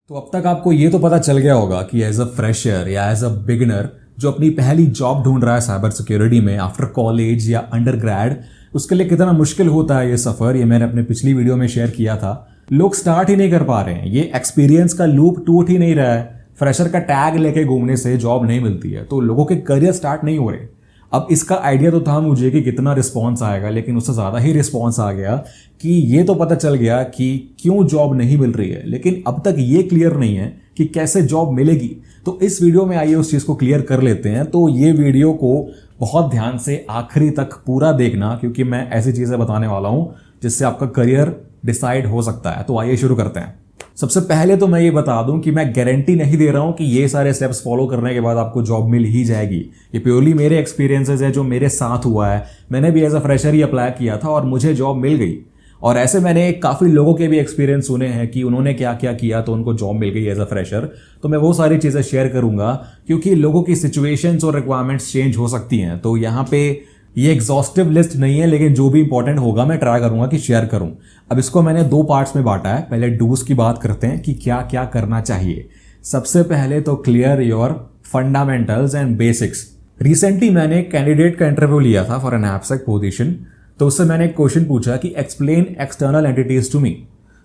तो अब तक आपको ये तो पता चल गया होगा कि एज अ फ्रेशर या एज अ बिगिनर जो अपनी पहली जॉब ढूंढ रहा है साइबर सिक्योरिटी में आफ्टर कॉलेज या अंडर ग्रेड, उसके लिए कितना मुश्किल होता है ये सफ़र। ये मैंने अपने पिछली वीडियो में शेयर किया था। लोग स्टार्ट ही नहीं कर पा रहे हैं, ये एक्सपीरियंस का लूप टूट ही नहीं रहा है। फ्रेशर का टैग लेके घूमने से जॉब नहीं मिलती है, तो लोगों के करियर स्टार्ट नहीं हो रहे। अब इसका आइडिया तो था मुझे कि कितना रिस्पॉन्स आएगा, लेकिन उससे ज़्यादा ही रिस्पॉन्स आ गया कि ये तो पता चल गया कि क्यों जॉब नहीं मिल रही है, लेकिन अब तक ये क्लियर नहीं है कि कैसे जॉब मिलेगी। तो इस वीडियो में आइए उस चीज़ को क्लियर कर लेते हैं। तो ये वीडियो को बहुत ध्यान से आखिरी तक पूरा देखना, क्योंकि मैं ऐसी चीज़ें बताने वाला हूँ जिससे आपका करियर डिसाइड हो सकता है। तो आइए शुरू करते हैं। सबसे पहले तो मैं ये बता दूं कि मैं गारंटी नहीं दे रहा हूं कि ये सारे स्टेप्स फॉलो करने के बाद आपको जॉब मिल ही जाएगी। ये प्योरली मेरे एक्सपीरियंसेस है जो मेरे साथ हुआ है। मैंने भी एज अ फ्रेशर ही अप्लाई किया था और मुझे जॉब मिल गई। और ऐसे मैंने काफ़ी लोगों के भी एक्सपीरियंस सुने हैं कि उन्होंने क्या क्या किया तो उनको जॉब मिल गई एज अ फ्रेशर। तो मैं वो सारी चीज़ें शेयर करूंगा, क्योंकि लोगों की सिचुएशंस और रिक्वायरमेंट्स चेंज हो सकती हैं। तो यहाँ पे ये एग्जॉस्टिव लिस्ट नहीं है, लेकिन जो भी इंपॉर्टेंट होगा मैं ट्राई करूंगा कि शेयर करूं। अब इसको मैंने दो पार्ट्स में बांटा है। पहले डूज की बात करते हैं कि क्या क्या करना चाहिए। सबसे पहले तो clear your fundamentals and basics. Recently मैंने एक कैंडिडेट का इंटरव्यू लिया था फॉर एन एब्स्ट्रैक्ट पोजीशन। तो उससे मैंने एक क्वेश्चन पूछा कि explain external entities to me.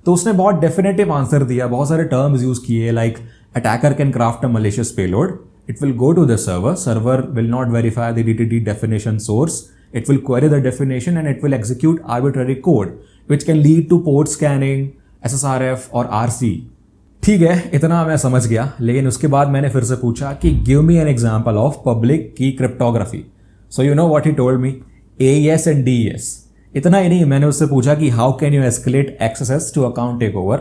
तो उसने बहुत डेफिनेटिव आंसर दिया, बहुत सारे टर्म्स यूज किए like attacker can craft a malicious payload, it will go to the server will not verify the DTD definition source, it will query the definition and it will execute arbitrary code which can lead to port scanning, SSRF और RC। ठीक है, इतना मैं समझ गया। लेकिन उसके बाद मैंने फिर से पूछा कि give me an example of public की cryptography. So you know what he told me, AES and DES। इतना ही नहीं, मैंने उससे पूछा कि how can you escalate access to account take over.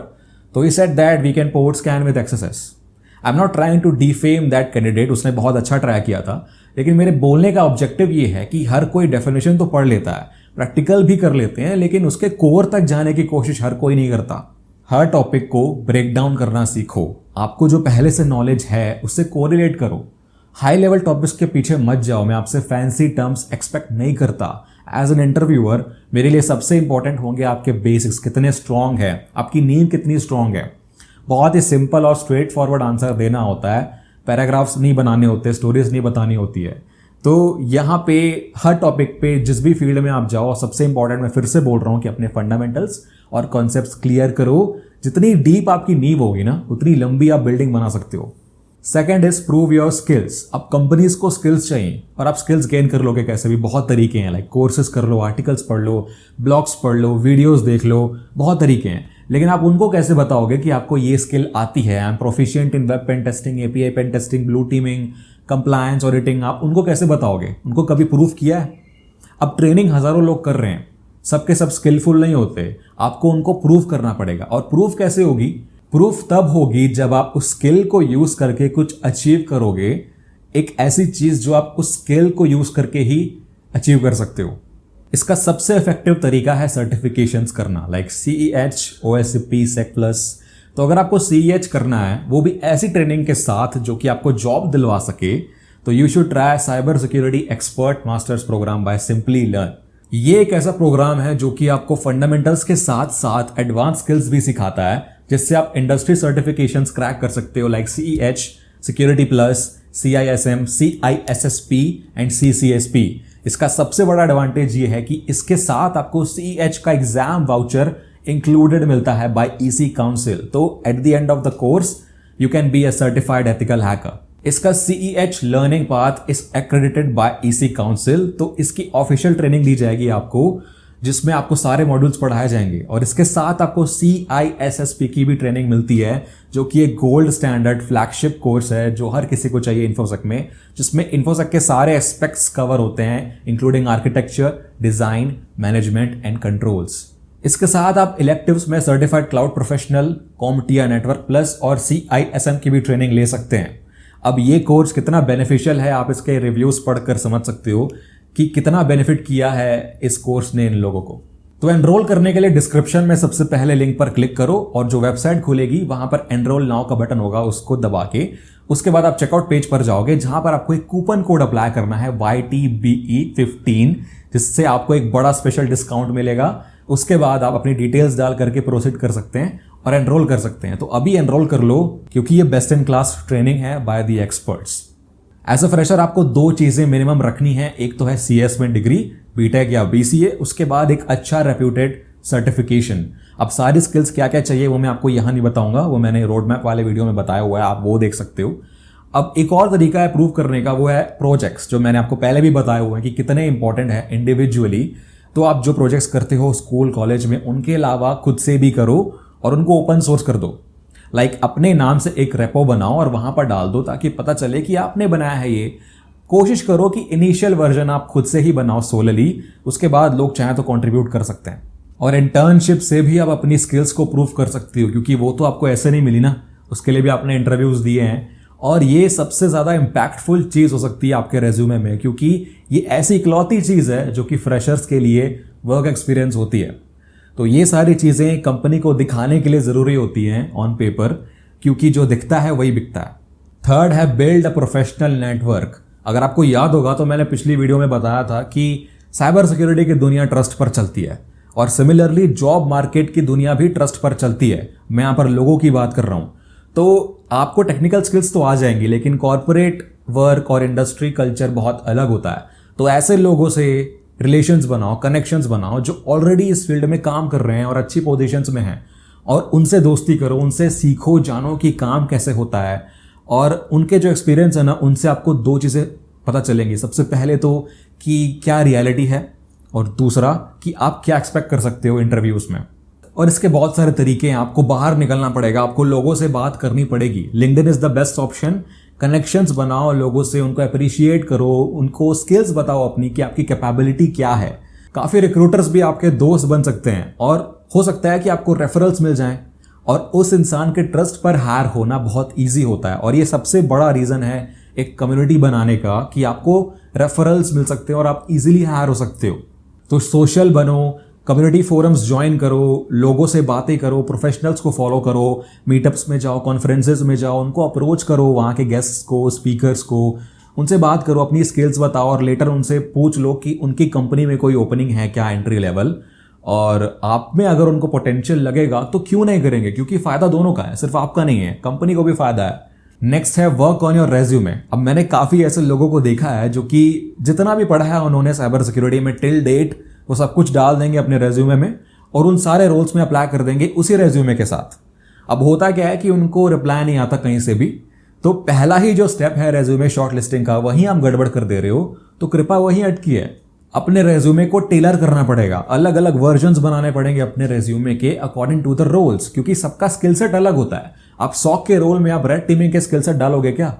तो he said that we can port scan with access. I am not trying to defame that candidate, उसने बहुत अच्छा ट्राई किया था। लेकिन मेरे बोलने का ऑब्जेक्टिव ये है कि हर कोई डेफिनेशन तो पढ़ लेता है, प्रैक्टिकल भी कर लेते हैं, लेकिन उसके कोर तक जाने की कोशिश हर कोई नहीं करता। हर टॉपिक को ब्रेक डाउन करना सीखो। आपको जो पहले से नॉलेज है उससे कोरिलेट करो। हाई लेवल टॉपिक्स के पीछे मत जाओ। मैं आपसे फैंसी टर्म्स एक्सपेक्ट नहीं करता। एज एन इंटरव्यूअर मेरे लिए सबसे इंपॉर्टेंट होंगे आपके बेसिक्स कितने स्ट्रांग है, आपकी नींव कितनी स्ट्रांग है। बहुत ही सिंपल और स्ट्रेट फॉरवर्ड आंसर देना होता है, पैराग्राफ्स नहीं बनाने होते, स्टोरीज नहीं बतानी होती है। तो यहाँ पे हर टॉपिक पे जिस भी फील्ड में आप जाओ, सबसे इंपॉर्टेंट मैं फिर से बोल रहा हूँ कि अपने फंडामेंटल्स और कॉन्सेप्ट्स क्लियर करो। जितनी डीप आपकी नींव होगी ना, उतनी लंबी आप बिल्डिंग बना सकते हो। Second is prove your skills. अब कंपनीज को स्किल्स चाहिए और आप स्किल्स गेन कर लोगे कैसे भी, बहुत तरीके हैं। लाइक कोर्सेज कर लो, आर्टिकल्स पढ़ लो, ब्लॉग्स पढ़ लो, वीडियोस देख लो, बहुत तरीके हैं। लेकिन आप उनको कैसे बताओगे कि आपको ये स्किल आती है। I am proficient in web pen testing, API pen testing, blue teaming, compliance auditing. आप उनको कैसे बताओगे? उनको कभी प्रूफ किया है? अब ट्रेनिंग हजारों लोग कर रहे हैं, सबके सब स्किलफुल नहीं होते। आपको उनको प्रूफ करना पड़ेगा। और प्रूफ कैसे होगी? प्रूफ तब होगी जब आप उस स्किल को यूज करके कुछ अचीव करोगे, एक ऐसी चीज जो आप उस स्किल को यूज करके ही अचीव कर सकते हो। इसका सबसे इफेक्टिव तरीका है सर्टिफिकेशंस करना, लाइक CEH, OSCP, SEC+। तो अगर आपको CEH करना है, वो भी ऐसी ट्रेनिंग के साथ जो कि आपको जॉब दिलवा सके, तो you should try cyber security expert masters program by Simplilearn. ये एक ऐसा प्रोग्राम है जो कि आपको फंडामेंटल्स के साथ साथ एडवांस स्किल्स भी सिखाता है, जिससे आप इंडस्ट्री सर्टिफिकेशंस क्रैक कर सकते हो, like CEH, security plus, CISM, CISSP and CCSP। इसका सबसे बड़ा एडवांटेज ये है कि इसके साथ आपको CEH का एग्जाम वाउचर इंक्लूडेड मिलता है बाय EC काउंसिल। तो at the end of the course you can be a certified ethical hacker. इसका CEH learning path is accredited by EC council. तो इसकी ऑफिशियल ट्रेनिंग दी जाएगी आपको, जिसमें आपको सारे मॉड्यूल्स पढ़ाए जाएंगे। और इसके साथ आपको CISSP की भी ट्रेनिंग मिलती है, जो कि एक गोल्ड स्टैंडर्ड फ्लैगशिप कोर्स है जो हर किसी को चाहिए इन्फोसेक में, जिसमें इन्फोसेक के सारे एस्पेक्ट्स कवर होते हैं, including architecture, design, management and controls. इसके साथ आप इलेक्टिव्स में certified cloud professional, CompTIA network plus और CISM की भी ट्रेनिंग ले सकते हैं। अब ये कोर्स कितना बेनिफिशियल है, आप इसके रिव्यूज पढ़कर समझ सकते हो कि कितना बेनिफिट किया है इस कोर्स ने इन लोगों को। तो एनरोल करने के लिए डिस्क्रिप्शन में सबसे पहले लिंक पर क्लिक करो और जो वेबसाइट खुलेगी वहां पर एनरोल नाउ का बटन होगा, उसको दबा के उसके बाद आप चेकआउट पेज पर जाओगे, जहां पर आपको एक कूपन कोड अप्लाई करना है YTBE15, जिससे आपको एक बड़ा स्पेशल डिस्काउंट मिलेगा। उसके बाद आप अपनी डिटेल्स डाल करके प्रोसीड कर सकते हैं और एनरोल कर सकते हैं। तो अभी एनरोल कर लो क्योंकि ये बेस्ट इन क्लास ट्रेनिंग है by the experts. As a fresher आपको 2 चीज़ें मिनिमम रखनी है, एक तो है CS में डिग्री, बीटेक या BCA, उसके बाद एक अच्छा रेप्यूटेड सर्टिफिकेशन। अब सारी स्किल्स क्या क्या चाहिए वो मैं आपको यहाँ नहीं बताऊंगा, वो मैंने रोड मैप वाले वीडियो में बताया हुआ है, आप वो देख सकते हो। अब एक और तरीका है प्रूव करने का, वो है प्रोजेक्ट्स, जो मैंने आपको पहले भी बताए हुए हैं कि कितने इंपॉर्टेंट है इंडिविजुअली। तो आप जो प्रोजेक्ट्स करते हो स्कूल कॉलेज में, उनके अलावा खुद से भी करो और उनको ओपन सोर्स कर दो। लाइक अपने नाम से एक रेपो बनाओ और वहां पर डाल दो ताकि पता चले कि आपने बनाया है ये। कोशिश करो कि इनिशियल वर्जन आप खुद से ही बनाओ सोलली, उसके बाद लोग चाहें तो कंट्रीब्यूट कर सकते हैं। और इंटर्नशिप से भी आप अपनी स्किल्स को प्रूव कर सकती हो, क्योंकि वो तो आपको ऐसे नहीं मिली ना, उसके लिए भी आपने इंटरव्यूज दिए हैं। और ये सबसे ज़्यादा इम्पैक्टफुल चीज़ हो सकती है आपके रेज्यूमे में, क्योंकि ये ऐसी इकलौती चीज़ है जो कि फ्रेशर्स के लिए वर्क एक्सपीरियंस होती है। तो ये सारी चीज़ें कंपनी को दिखाने के लिए ज़रूरी होती हैं ऑन पेपर, क्योंकि जो दिखता है वही बिकता है। थर्ड है बिल्ड अ प्रोफेशनल नेटवर्क। अगर आपको याद होगा तो मैंने पिछली वीडियो में बताया था कि साइबर सिक्योरिटी की दुनिया ट्रस्ट पर चलती है, और सिमिलरली जॉब मार्केट की दुनिया भी ट्रस्ट पर चलती है। मैं यहाँ पर लोगों की बात कर रहा हूँ। तो आपको टेक्निकल स्किल्स तो आ जाएंगी, लेकिन कॉर्पोरेट वर्क और इंडस्ट्री कल्चर बहुत अलग होता है। तो ऐसे लोगों से रिलेशंस बनाओ, कनेक्शंस बनाओ जो ऑलरेडी इस फील्ड में काम कर रहे हैं और अच्छी पोजीशंस में हैं, और उनसे दोस्ती करो, उनसे सीखो, जानो कि काम कैसे होता है। और उनके जो एक्सपीरियंस है ना, उनसे आपको 2 चीज़ें पता चलेंगी। सबसे पहले तो कि क्या रियलिटी है, और दूसरा कि आप क्या एक्सपेक्ट कर सकते हो इंटरव्यूज में। और इसके बहुत सारे तरीके हैं। आपको बाहर निकलना पड़ेगा, आपको लोगों से बात करनी पड़ेगी। LinkedIn is the best option. Connections बनाओ लोगों से, उनको अप्रिशिएट करो, उनको स्किल्स बताओ अपनी कि आपकी कैपेबिलिटी क्या है। काफ़ी रिक्रूटर्स भी आपके दोस्त बन सकते हैं, और हो सकता है कि आपको रेफरल्स मिल जाएं, और उस इंसान के ट्रस्ट पर हायर होना बहुत ईजी होता है। और ये सबसे बड़ा रीज़न है एक कम्युनिटी बनाने का, कि आपको रेफरल्स मिल सकते हैं और आप इजीली हायर हो सकते हो। तो सोशल बनो, कम्युनिटी फोरम्स ज्वाइन करो, लोगों से बातें करो, प्रोफेशनल्स को फॉलो करो, मीटअप्स में जाओ, कॉन्फ्रेंसेज में जाओ, उनको अप्रोच करो, वहाँ के गेस्ट्स को, स्पीकर्स को, उनसे बात करो, अपनी स्किल्स बताओ, और लेटर उनसे पूछ लो कि उनकी कंपनी में कोई ओपनिंग है क्या एंट्री लेवल। और आप में अगर उनको पोटेंशियल लगेगा तो क्यों नहीं करेंगे, क्योंकि फ़ायदा दोनों का है, सिर्फ आपका नहीं है, कंपनी को भी फ़ायदा है। नेक्स्ट है वर्क ऑन योर रेज्यूमे। अब मैंने काफ़ी ऐसे लोगों को देखा है जो कि जितना भी पढ़ा है उन्होंने साइबर सिक्योरिटी में टिल डेट, वो सब कुछ डाल देंगे अपने रेज्यूमे में, और उन सारे रोल्स में अप्लाई कर देंगे उसी रेज्यूमे के साथ। अब होता क्या है कि उनको रिप्लाई नहीं आता कहीं से भी। तो पहला ही जो स्टेप है रेज्यूमे शॉर्ट लिस्टिंग का, वहीं आप गड़बड़ कर दे रहे हो, तो कृपया वहीं अटकी है। अपने रेज्यूमे को टेलर करना पड़ेगा, अलग अलग वर्जन्स बनाने पड़ेंगे अपने रेज्यूमे के अकॉर्डिंग टू द रोल्स, क्योंकि सबका स्किल सेट अलग होता है। आप SOC के रोल में आप रेड टीमिंग के स्किल सेट डालोगे क्या?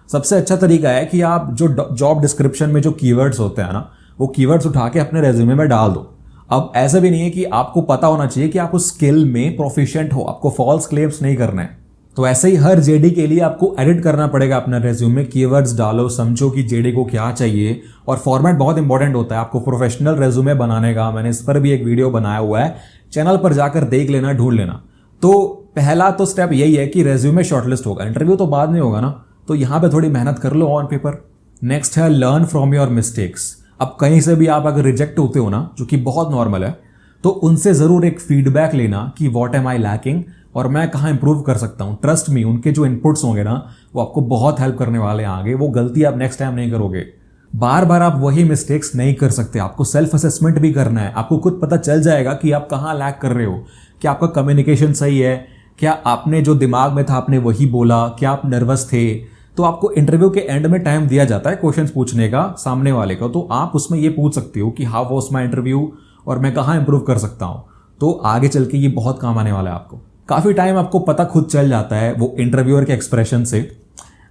सबसे अच्छा तरीका है कि आप जो जॉब डिस्क्रिप्शन में जो कीवर्ड्स होते हैं ना, वो कीवर्ड्स उठा के अपने रेज्यूमे में डाल दो। अब ऐसा भी नहीं है कि आपको पता होना चाहिए कि आप उस स्किल में प्रोफिशिएंट हो, आपको फॉल्स क्लेम्स नहीं करना है। तो ऐसे ही हर जेडी के लिए आपको एडिट करना पड़ेगा अपना रेज्यूमे, कीवर्ड्स डालो, समझो कि जेडी को क्या चाहिए, और फॉर्मेट बहुत इंपॉर्टेंट होता है आपको प्रोफेशनल रेज्यूमे बनाने का। मैंने इस पर भी एक वीडियो बनाया हुआ है, चैनल पर जाकर देख लेना, ढूंढ लेना। तो पहला तो स्टेप यही है कि रेज्यूमे शॉर्टलिस्ट होगा, इंटरव्यू तो बाद में होगा ना, तो यहाँ पे थोड़ी मेहनत कर लो ऑन पेपर। नेक्स्ट है लर्न फ्रॉम योर मिस्टेक्स। अब कहीं से भी आप अगर रिजेक्ट होते हो ना, जो कि बहुत नॉर्मल है, तो उनसे ज़रूर एक फीडबैक लेना कि व्हाट एम आई लैकिंग, और मैं कहाँ इंप्रूव कर सकता हूँ। ट्रस्ट मी, उनके जो इनपुट्स होंगे ना, वो आपको बहुत हेल्प करने वाले हैं आगे। वो गलती आप नेक्स्ट टाइम नहीं करोगे। बार बार आप वही मिस्टेक्स नहीं कर सकते, आपको सेल्फ असेसमेंट भी करना है। आपको खुद पता चल जाएगा कि आप कहाँ लैक कर रहे हो, क्या आपका कम्युनिकेशन सही है, क्या आपने जो दिमाग में था आपने वही बोला, क्या आप नर्वस थे। तो आपको इंटरव्यू के एंड में टाइम दिया जाता है क्वेश्चंस पूछने का सामने वाले का, तो आप उसमें ये पूछ सकते हो कि हाउ वाज माय इंटरव्यू और मैं कहाँ इंप्रूव कर सकता हूँ। तो आगे चल के ये बहुत काम आने वाला है आपको। काफ़ी टाइम आपको पता खुद चल जाता है वो इंटरव्यूअर के एक्सप्रेशन से।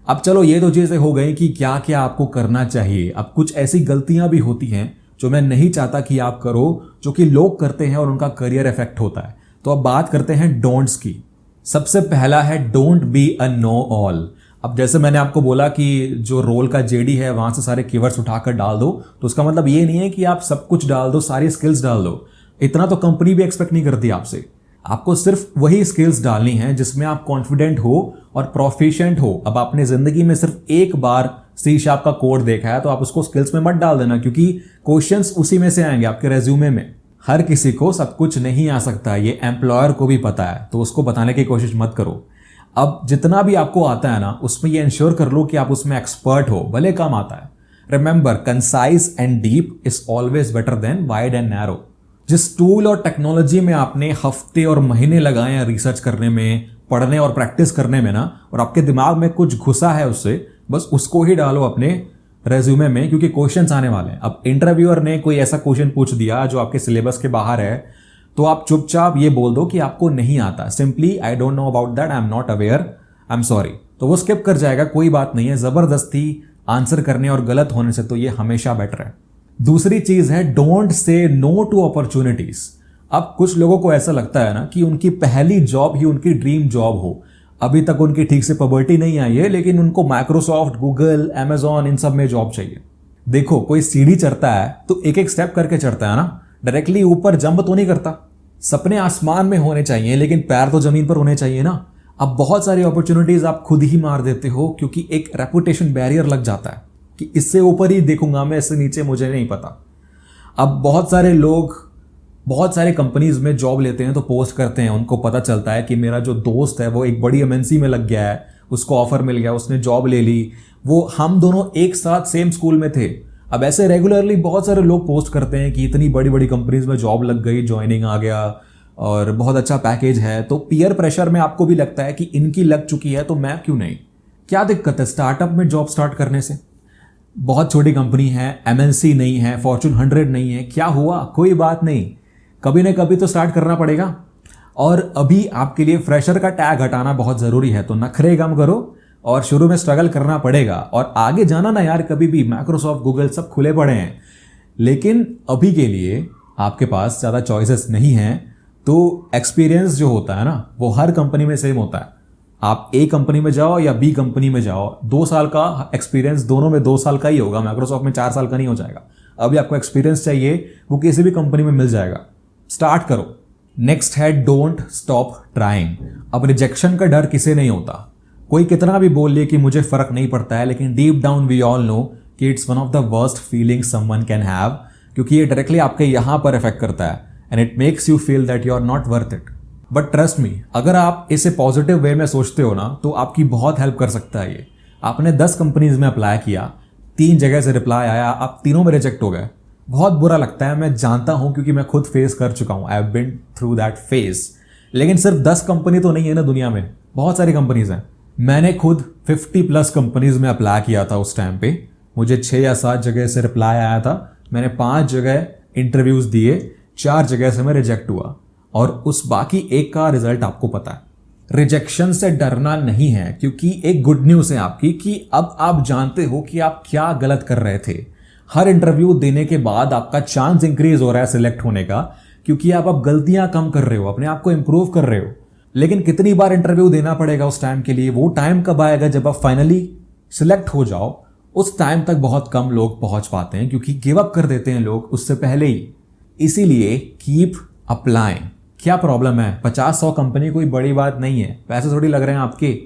अब चलो ये तो चीज़ें हो गई कि क्या क्या आपको करना चाहिए। अब कुछ ऐसी गलतियां भी होती हैं जो मैं नहीं चाहता कि आप करो, जो कि लोग करते हैं और उनका करियर इफेक्ट होता है। तो अब बात करते हैं डोंट्स की। सबसे पहला है don't be a know all. अब जैसे मैंने आपको बोला कि जो रोल का जेडी है वहां से सारे कीवर्ड्स उठाकर डाल दो, तो उसका मतलब ये नहीं है कि आप सब कुछ डाल दो, सारी स्किल्स डाल दो। इतना तो कंपनी भी एक्सपेक्ट नहीं करती आपसे। आपको सिर्फ वही स्किल्स डालनी है जिसमें आप कॉन्फिडेंट हो और प्रोफिशिएंट हो। अब आपने जिंदगी में सिर्फ एक बार C# का कोड देखा है तो आप उसको स्किल्स में मत डाल देना, क्योंकि क्वेश्चंस उसी में से आएंगे आपके रेज्यूमे में। हर किसी को सब कुछ नहीं आ सकता, ये एम्प्लॉयर को भी पता है, तो उसको बताने की कोशिश मत करो। अब जितना भी आपको आता है ना, उसमें ये इंश्योर कर लो कि आप उसमें एक्सपर्ट हो, भले कम आता है। Remember, concise and deep is always better than wide and narrow. जिस टूल और टेक्नोलॉजी में आपने हफ्ते और महीने लगाए हैं रिसर्च करने में, पढ़ने और प्रैक्टिस करने में ना, और आपके दिमाग में कुछ घुसा है उससे, बस उसको ही डालो अपने रेज्यूमे में, क्योंकि क्वेश्चंस आने वाले हैं। अब इंटरव्यूअर ने कोई ऐसा क्वेश्चन पूछ दिया जो आपके सिलेबस के बाहर है, तो आप चुपचाप ये बोल दो कि आपको नहीं आता, simply I don't know about that, I am not aware, I am sorry. तो वो स्किप कर जाएगा, कोई बात नहीं है। जबरदस्ती आंसर करने और गलत होने से तो ये हमेशा बेटर है। दूसरी चीज है, don't say no to opportunities. अब कुछ लोगों को ऐसा लगता है ना कि उनकी पहली जॉब ही उनकी ड्रीम जॉब हो। अभी तक उनकी ठीक से पबर्टी नहीं आई है, लेकिन उनको माइक्रोसॉफ्ट, गूगल, अमेजॉन, इन सब में जॉब चाहिए। देखो, कोई सीढ़ी चढ़ता है तो एक एक स्टेप करके चढ़ता है ना, डायरेक्टली ऊपर जंप तो नहीं करता। सपने आसमान में होने चाहिए, लेकिन पैर तो जमीन पर होने चाहिए ना। अब बहुत सारी अपॉर्चुनिटीज आप खुद ही मार देते हो, क्योंकि एक रेपुटेशन बैरियर लग जाता है कि इससे ऊपर ही देखूंगा मैं, इससे नीचे मुझे नहीं पता। अब बहुत सारे लोग बहुत सारे कंपनीज में जॉब लेते हैं तो पोस्ट करते हैं, उनको पता चलता है कि मेरा जो दोस्त है वो एक बड़ी एमएनसी में लग गया है, उसको ऑफर मिल गया, उसने जॉब ले ली, वो हम दोनों एक साथ सेम स्कूल में थे। अब ऐसे रेगुलरली बहुत सारे लोग पोस्ट करते हैं कि इतनी बड़ी बड़ी कंपनीज में जॉब लग गई, ज्वाइनिंग आ गया और बहुत अच्छा पैकेज है। तो पीयर प्रेशर में आपको भी लगता है कि इनकी लग चुकी है तो मैं क्यों नहीं। क्या दिक्कत है स्टार्टअप में जॉब स्टार्ट करने से? बहुत छोटी कंपनी है, एमएनसी नहीं है, फॉर्चून 100 नहीं है, क्या हुआ, कोई बात नहीं, कभी ना कभी तो स्टार्ट करना पड़ेगा। और अभी आपके लिए फ्रेशर का टैग हटाना बहुत ज़रूरी है, तो नखरे कम करो और शुरू में स्ट्रगल करना पड़ेगा। और आगे जाना ना यार, कभी भी माइक्रोसॉफ्ट, गूगल सब खुले पड़े हैं, लेकिन अभी के लिए आपके पास ज़्यादा चॉइसेस नहीं हैं। तो एक्सपीरियंस जो होता है ना, वो हर कंपनी में सेम होता है। आप ए कंपनी में जाओ या बी कंपनी में जाओ, 2 साल का एक्सपीरियंस दोनों में 2 साल का ही होगा, माइक्रोसॉफ्ट में 4 साल का नहीं हो जाएगा। अभी आपको एक्सपीरियंस चाहिए, वो किसी भी कंपनी में मिल जाएगा, स्टार्ट करो। नेक्स्ट है, डोंट स्टॉप ट्राइंग। अब रिजेक्शन का डर किसे नहीं होता, कोई कितना भी बोल ले कि मुझे फर्क नहीं पड़ता है, लेकिन deep down we all know कि it's one of the worst feeling someone can have, क्योंकि ये डायरेक्टली आपके यहां पर इफेक्ट करता है and it makes you feel that you are not worth it. But trust me, अगर आप इसे पॉजिटिव वे में सोचते हो ना, तो आपकी बहुत हेल्प कर सकता है ये। आपने 10 कंपनीज में अप्लाई किया, 3 जगह से रिप्लाई आया, आप तीनों में रिजेक्ट हो गए, बहुत बुरा लगता है, मैं जानता हूं, क्योंकि मैं खुद फेस कर चुका हूं, I have been through that phase. लेकिन सिर्फ 10 कंपनी तो नहीं है ना दुनिया में, बहुत सारी कंपनीज हैं। मैंने खुद 50+ कंपनीज में अप्लाई किया था उस टाइम पे, मुझे 6 या 7 जगह से रिप्लाई आया था, मैंने 5 जगह इंटरव्यूज दिए, 4 जगह से मैं रिजेक्ट हुआ, और उस बाकी एक का रिजल्ट आपको पता है। रिजेक्शन से डरना नहीं है, क्योंकि एक गुड न्यूज़ है आपकी कि अब आप जानते हो कि आप क्या गलत कर रहे थे। हर इंटरव्यू देने के बाद आपका चांस इंक्रीज हो रहा है सिलेक्ट होने का, क्योंकि आप अब गलतियां कम कर रहे हो, अपने आप को इंप्रूव कर रहे हो। लेकिन कितनी बार इंटरव्यू देना पड़ेगा उस टाइम के लिए, वो टाइम कब आएगा जब आप फाइनली सिलेक्ट हो जाओ, उस टाइम तक बहुत कम लोग पहुंच पाते हैं, क्योंकि गिव अप कर देते हैं लोग उससे पहले ही। इसीलिए कीप अप्लाइंग। क्या प्रॉब्लम है, 50-100 कंपनी कोई बड़ी बात नहीं है, पैसे थोड़ी लग रहे हैं आपके।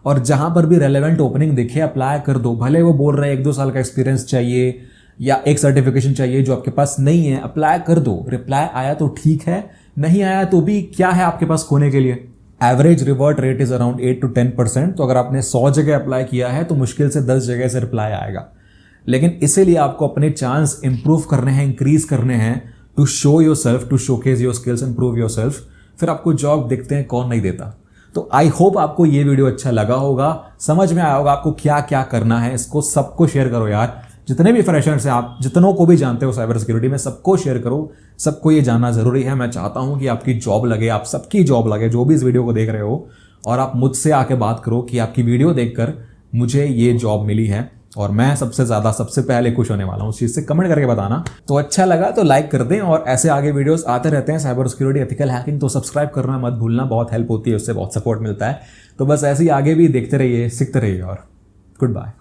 और जहां पर भी रेलेवेंट ओपनिंग दिखे अप्लाई कर दो, भले वो बोल रहे हैं 1-2 साल का एक्सपीरियंस चाहिए या एक सर्टिफिकेशन चाहिए जो आपके पास नहीं है, अप्लाई कर दो। रिप्लाई आया तो ठीक है, नहीं आया तो भी क्या है आपके पास खोने के लिए। Average revert rate is around 8 to 10%, तो अगर आपने 100 जगह अप्लाई किया है तो मुश्किल से 10 जगह से रिप्लाई आएगा। लेकिन इसीलिए आपको अपने चांस इंप्रूव करने हैं, इंक्रीज करने हैं, to show yourself, to showcase your skills, improve yourself. फिर आपको जॉब देखते हैं कौन नहीं देता। तो आई होप आपको ये वीडियो अच्छा लगा होगा, समझ में आया होगा आपको क्या क्या करना है। इसको सबको शेयर करो यार, जितने भी फ्रेशर्स हैं आप, जितनों को भी जानते हो साइबर सिक्योरिटी में, सबको शेयर करो। सबको ये जानना जरूरी है। मैं चाहता हूं कि आपकी जॉब लगे, आप सबकी जॉब लगे, जो भी इस वीडियो को देख रहे हो, और आप मुझसे आके बात करो कि आपकी वीडियो देखकर मुझे ये जॉब मिली है और मैं सबसे पहले खुश होने वाला हूं उस चीज़ से। कमेंट करके बताना। तो अच्छा लगा तो लाइक कर दें, और ऐसे आगे वीडियोस आते रहते हैं साइबर सिक्योरिटी, एथिकल हैकिंग, तो सब्सक्राइब करना मत भूलना, बहुत हेल्प होती है, उससे बहुत सपोर्ट मिलता है। तो बस ऐसे ही आगे भी देखते रहिए, सीखते रहिए, और गुड बाय।